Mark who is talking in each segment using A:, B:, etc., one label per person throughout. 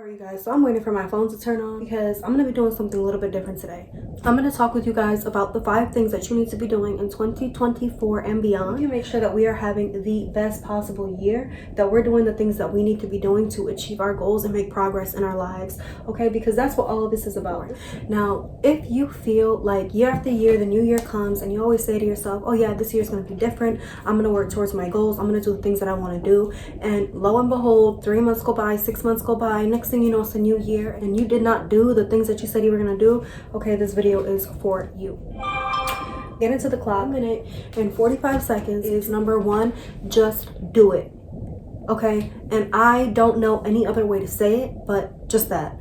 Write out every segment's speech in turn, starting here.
A: Alright you guys, so I'm waiting for my phone to turn on because I'm going to be doing something a little bit different today. I'm going to talk with you guys about the 5 things that you need to be doing in 2024 and beyond to make sure that we are having the best possible year, that we're doing the things that we need to be doing to achieve our goals and make progress in our lives, okay? Because that's what all of this is about. Now, if you feel like year after year, the new year comes and you always say to yourself, oh yeah, this year is going to be different. I'm going to work towards my goals. I'm going to do the things that I want to do. And lo and behold, 3 months go by, 6 months go by, next thing you know, it's a new year and you did not do the things that you said you were going to do. Okay, this video is for you. Get into the clock. 1 minute and 45 seconds is number 1. Just do it. Okay, and I don't know any other way to say it, but just that.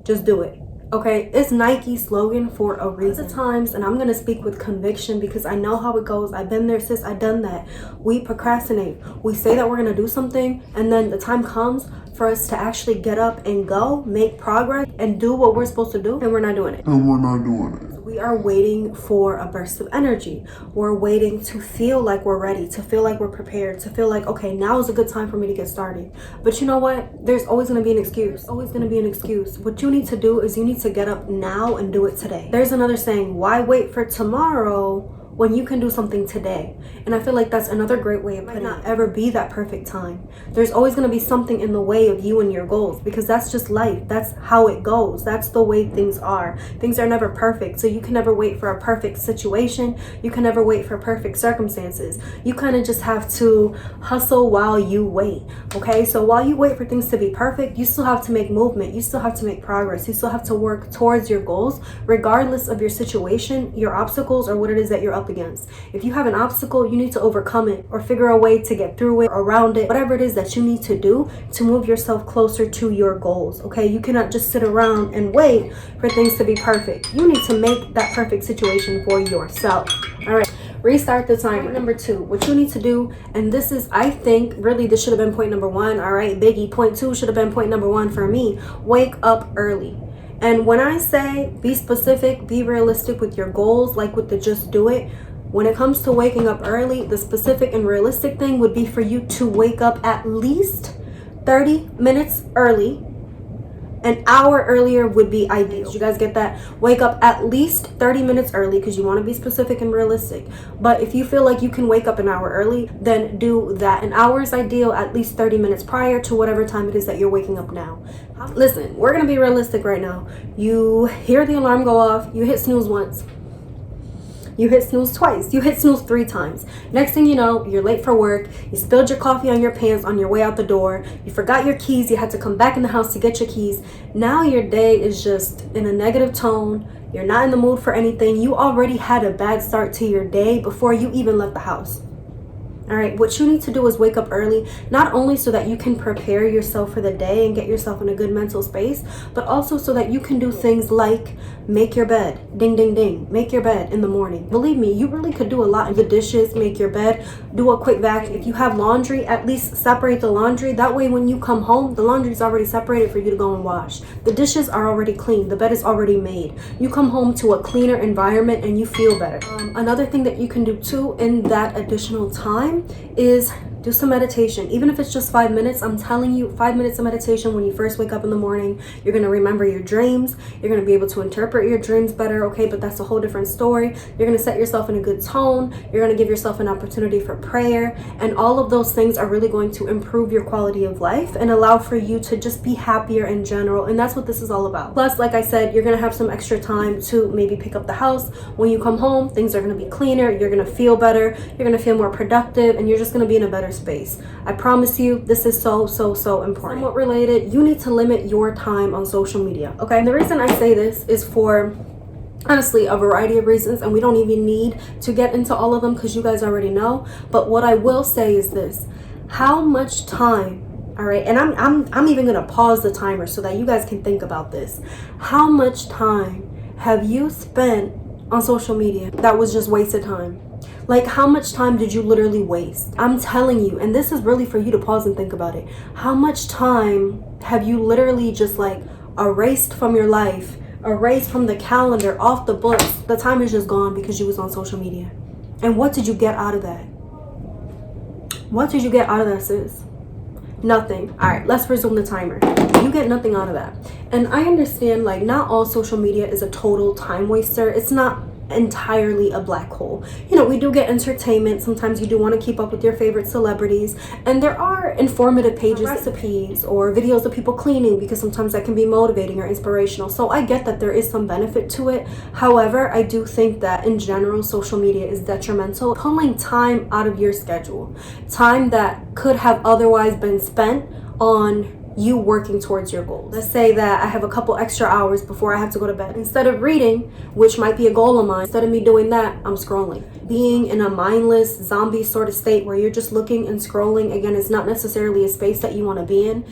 A: Just do it. Okay, it's Nike's slogan for a reason. Lots of times, and I'm gonna speak with conviction because I know how it goes. I've been there, sis. I've done that. We procrastinate. We say that we're gonna do something, and then the time comes for us to actually get up and go, make progress, and do what we're supposed to do, and we're not doing it. We are waiting for a burst of energy. We're waiting to feel like we're ready, to feel like we're prepared, to feel like, okay, now is a good time for me to get started. But you know what? There's always going to be an excuse. There's always going to be an excuse. What you need to do is you need to get up now and do it today. There's another saying, why wait for tomorrow when you can do something today? And I feel like that's another great way of putting it. Might not ever be that perfect time. There's always going to be something in the way of you and your goals because that's just life. That's how it goes. That's the way things are. Things are never perfect. So you can never wait for a perfect situation. You can never wait for perfect circumstances. You kind of just have to hustle while you wait. Okay, so while you wait for things to be perfect, you still have to make movement. You still have to make progress. You still have to work towards your goals regardless of your situation, your obstacles, or what it is that you're up against. If you have an obstacle, you need to overcome it or figure a way to get through it, around it, whatever it is that you need to do to move yourself closer to your goals. Okay, you cannot just sit around and wait for things to be perfect. You need to make that perfect situation for yourself. All right, restart the timer. Number 2, what you need to do, and this is, I think, really this should have been point number 1. All right, biggie. Point 2 should have been point number 1 for me. Wake up early. And when I say be specific, be realistic with your goals, like with the just do it, when it comes to waking up early, the specific and realistic thing would be for you to wake up at least 30 minutes early. An hour earlier would be ideal. Did you guys get that? Wake up at least 30 minutes early because you want to be specific and realistic. But if you feel like you can wake up an hour early, then do that. An hour is ideal, at least 30 minutes prior to whatever time it is that you're waking up now. Listen, we're going to be realistic right now. You hear the alarm go off, you hit snooze once. You hit snooze twice. You hit snooze 3 times. Next thing you know, you're late for work. You spilled your coffee on your pants on your way out the door. You forgot your keys. You had to come back in the house to get your keys. Now your day is just in a negative tone. You're not in the mood for anything. You already had a bad start to your day before you even left the house. All right, what you need to do is wake up early, not only so that you can prepare yourself for the day and get yourself in a good mental space, but also so that you can do things like make your bed. Ding, ding, ding. Make your bed in the morning. Believe me, you really could do a lot. The dishes, make your bed, do a quick vacuum. If you have laundry, at least separate the laundry. That way, when you come home, the laundry is already separated for you to go and wash. The dishes are already clean. The bed is already made. You come home to a cleaner environment and you feel better. Another thing that you can do too in that additional time is do some meditation. Even if it's just 5 minutes, I'm telling you, 5 minutes of meditation when you first wake up in the morning, you're going to remember your dreams. You're going to be able to interpret your dreams better, okay? But that's a whole different story. You're going to set yourself in a good tone. You're going to give yourself an opportunity for prayer. And all of those things are really going to improve your quality of life and allow for you to just be happier in general. And that's what this is all about. Plus, like I said, you're going to have some extra time to maybe pick up the house. When you come home, things are going to be cleaner. You're going to feel better. You're going to feel more productive. And you're just going to be in a better space. I promise you, this is so important. Somewhat related, you need to limit your time on social media, okay? And the reason I say this is for honestly a variety of reasons, and we don't even need to get into all of them because you guys already know. But what I will say is this: how much time, all right, and I'm even gonna pause the timer so that you guys can think about this. How much time have you spent on social media that was just wasted time? Like, how much time did you literally waste? I'm telling you, and this is really for you to pause and think about it. How much time have you literally just like erased from your life, erased from the calendar, off the books? The time is just gone because you was on social media. And what did you get out of that? What did you get out of that, sis? Nothing. All right, let's resume the timer. You get nothing out of that. And I understand, like, not all social media is a total time waster. It's not entirely a black hole. You know, we do get entertainment. Sometimes you do want to keep up with your favorite celebrities, and there are informative pages, recipes, or videos of people cleaning, because sometimes that can be motivating or inspirational. So I get that there is some benefit to it. However, I do think that in general social media is detrimental. Pulling time out of your schedule, time that could have otherwise been spent on you working towards your goals. Let's say that I have a couple extra hours before I have to go to bed. Instead of reading, which might be a goal of mine, instead of me doing that, I'm scrolling. Being in a mindless zombie sort of state where you're just looking and scrolling, again, is not necessarily a space that you want to be in.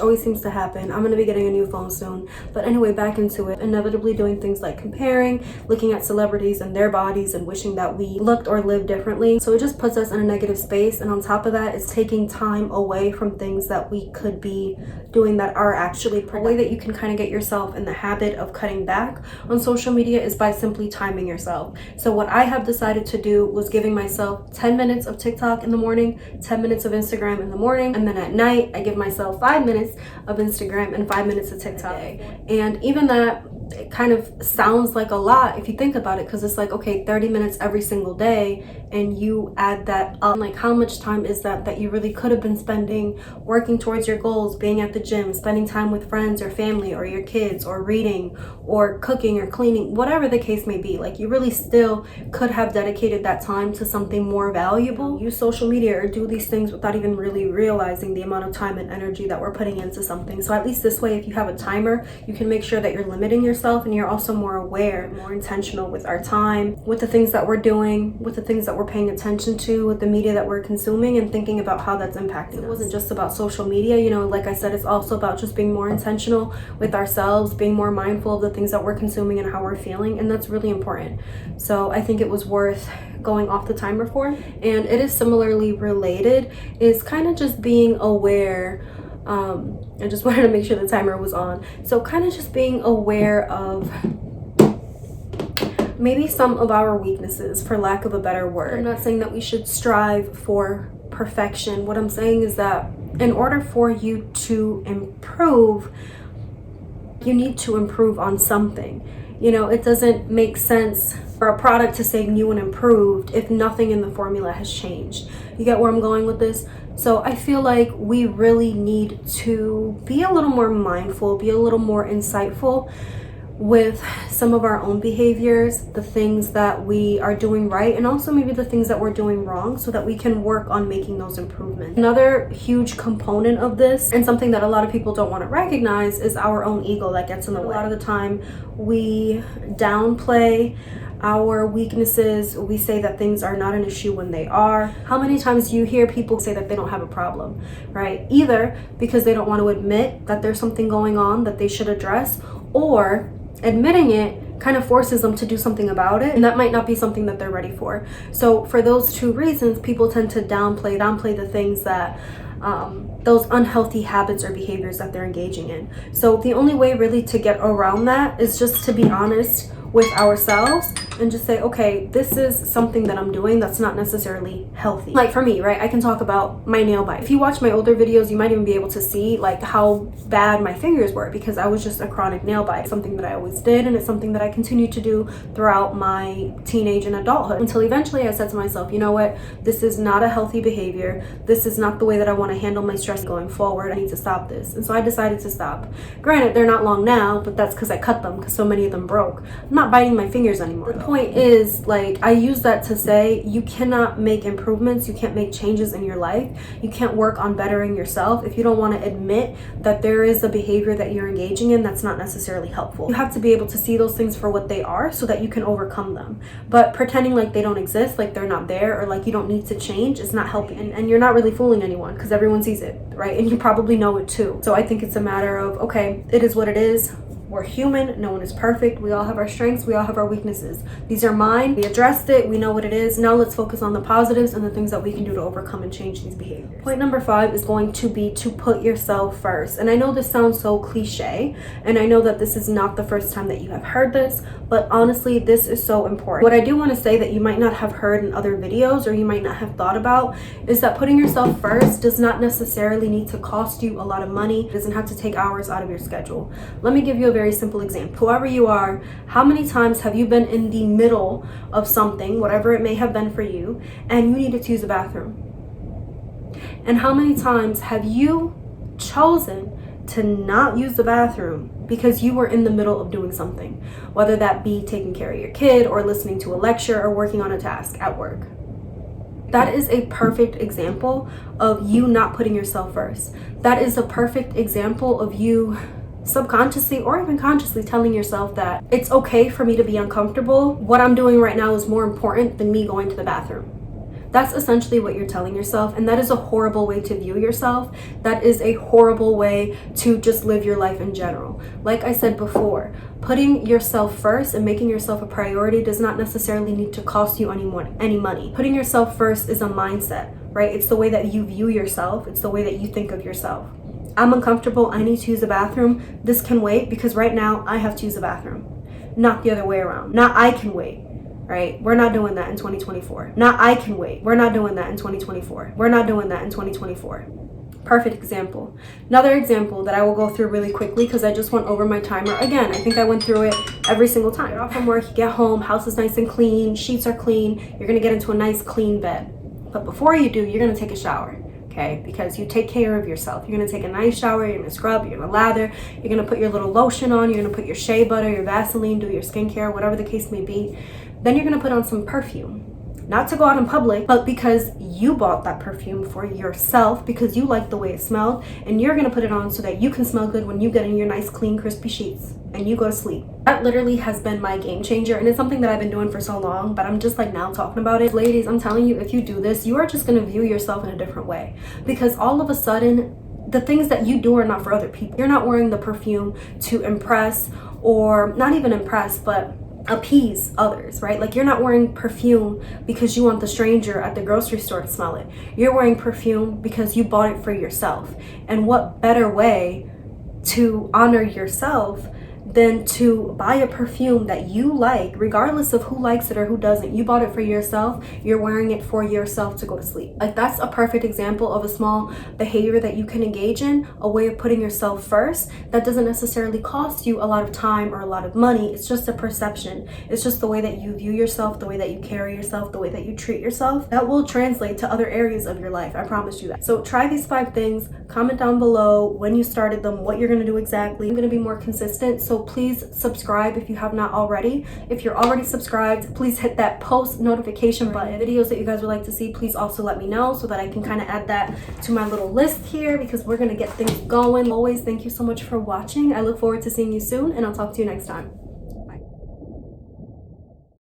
A: Always seems to happen. I'm going to be getting a new phone soon. But anyway, back into it. Inevitably doing things like comparing, looking at celebrities and their bodies and wishing that we looked or lived differently. So it just puts us in a negative space. And on top of that, it's taking time away from things that we could be doing that are actually productive. The way that you can kind of get yourself in the habit of cutting back on social media is by simply timing yourself. So what I have decided to do was giving myself 10 minutes of TikTok in the morning, 10 minutes of Instagram in the morning, and then at night I give myself 5 minutes of Instagram and 5 minutes of TikTok. And even that, it kind of sounds like a lot if you think about it, because it's like, okay, 30 minutes every single day, and you add that up, like how much time is that you really could have been spending working towards your goals, being at the gym, spending time with friends or family or your kids, or reading or cooking or cleaning, whatever the case may be. Like, you really still could have dedicated that time to something more valuable. Use social media or do these things without even really realizing the amount of time and energy that we're putting into something. So at least this way, if you have a timer, you can make sure that you're limiting yourself, and you're also more aware, more intentional with our time, with the things that we're doing, with the things that we're paying attention to, with the media that we're consuming, and thinking about how that's impacting us. It wasn't just about social media, you know, like I said, it's also about just being more intentional with ourselves, being more mindful of the things that we're consuming and how we're feeling, and that's really important. So I think it was worth going off the timer for. And it is similarly related, is kind of just being aware. I just wanted to make sure the timer was on. So kind of just being aware of maybe some of our weaknesses, for lack of a better word. I'm not saying that we should strive for perfection. What I'm saying is that in order for you to improve, you need to improve on something. You know, it doesn't make sense for a product to say new and improved if nothing in the formula has changed. You get where I'm going with this? So I feel like we really need to be a little more mindful, be a little more insightful with some of our own behaviors, the things that we are doing right, and also maybe the things that we're doing wrong, so that we can work on making those improvements. Another huge component of this, and something that a lot of people don't want to recognize, is our own ego that gets in the way. A lot of the time we downplay our weaknesses. We say that things are not an issue when they are. How many times do you hear people say that they don't have a problem, right? Either because they don't want to admit that there's something going on that they should address, or admitting it kind of forces them to do something about it, and that might not be something that they're ready for. So for those two reasons, people tend to downplay the things that those unhealthy habits or behaviors that they're engaging in. So the only way really to get around that is just to be honest with ourselves and just say, okay, this is something that I'm doing that's not necessarily healthy. Like for me, right, I can talk about my nail bite. If you watch my older videos, you might even be able to see like how bad my fingers were, because I was just a chronic nail bite. It's something that I always did, and it's something that I continued to do throughout my teenage and adulthood, until eventually I said to myself, you know what, this is not a healthy behavior. This is not the way that I want to handle my stress going forward. I need to stop this. And so I decided to stop. Granted, they're not long now, but that's because I cut them, because so many of them broke. I'm not biting my fingers anymore. The point is, like, I use that to say you cannot make improvements, you can't make changes in your life, you can't work on bettering yourself if you don't want to admit that there is a behavior that you're engaging in that's not necessarily helpful. You have to be able to see those things for what they are so that you can overcome them. But pretending like they don't exist, like they're not there, or like you don't need to change, is not helping. And you're not really fooling anyone, because everyone sees it, right? And you probably know it too. So I think it's a matter of, okay, it is what it is. We're human. No one is perfect. We all have our strengths. We all have our weaknesses. These are mine. We addressed it. We know what it is. Now let's focus on the positives and the things that we can do to overcome and change these behaviors. Point number 5 is going to be to put yourself first. And I know this sounds so cliche, and I know that this is not the first time that you have heard this, but honestly, this is so important. What I do want to say that you might not have heard in other videos, or you might not have thought about, is that putting yourself first does not necessarily need to cost you a lot of money. It doesn't have to take hours out of your schedule. Let me give you a very simple example. Whoever you are, how many times have you been in the middle of something, whatever it may have been for you, and you needed to use the bathroom? And how many times have you chosen to not use the bathroom because you were in the middle of doing something, whether that be taking care of your kid or listening to a lecture or working on a task at work? That is a perfect example of you not putting yourself first. That is a perfect example of you subconsciously or even consciously telling yourself that it's okay for me to be uncomfortable. What I'm doing right now is more important than me going to the bathroom. That's essentially what you're telling yourself, and that is a horrible way to view yourself. That is a horrible way to just live your life in general. Like I said before, putting yourself first and making yourself a priority does not necessarily need to cost you any money. Putting yourself first is a mindset, right? It's the way that you view yourself. It's the way that you think of yourself. I'm uncomfortable, I need to use the bathroom. This can wait because right now I have to use the bathroom. Not the other way around. Not I can wait, right? We're not doing that in 2024. Not I can wait. We're not doing that in 2024. We're not doing that in 2024. Perfect example. Another example that I will go through really quickly because I just went over my timer. Again, I think I went through it every single time. Get off from work, you get home, house is nice and clean, sheets are clean, you're gonna get into a nice clean bed. But before you do, you're gonna take a shower. Okay, because you take care of yourself. You're gonna take a nice shower, you're gonna scrub, you're gonna lather, you're gonna put your little lotion on, you're gonna put your shea butter, your Vaseline, do your skincare, whatever the case may be. Then you're gonna put on some perfume. Not to go out in public, but because you bought that perfume for yourself, because you like the way it smelled, and you're gonna put it on so that you can smell good when you get in your nice, clean, crispy sheets and you go to sleep. That literally has been my game changer, and it's something that I've been doing for so long, but I'm just like now talking about it. Ladies, I'm telling you, if you do this, you are just gonna view yourself in a different way, because all of a sudden, the things that you do are not for other people. You're not wearing the perfume to impress, or not even impress, but appease others, right? Like, you're not wearing perfume because you want the stranger at the grocery store to smell it. You're wearing perfume because you bought it for yourself. And what better way to honor yourself than to buy a perfume that you like, regardless of who likes it or who doesn't. You bought it for yourself, you're wearing it for yourself to go to sleep. Like, that's a perfect example of a small behavior that you can engage in, a way of putting yourself first that doesn't necessarily cost you a lot of time or a lot of money. It's just a perception. It's just the way that you view yourself, the way that you carry yourself, the way that you treat yourself. That will translate to other areas of your life, I promise you that. So try these 5 things, comment down below when you started them, what you're gonna do exactly. I'm gonna be more consistent, so please subscribe if you have not already. If you're already subscribed, please hit that post notification button. Videos that you guys would like to see, please also let me know so that I can kind of add that to my little list here, because we're gonna get things going. Always, thank you so much for watching. I look forward to seeing you soon, and I'll talk to you next time.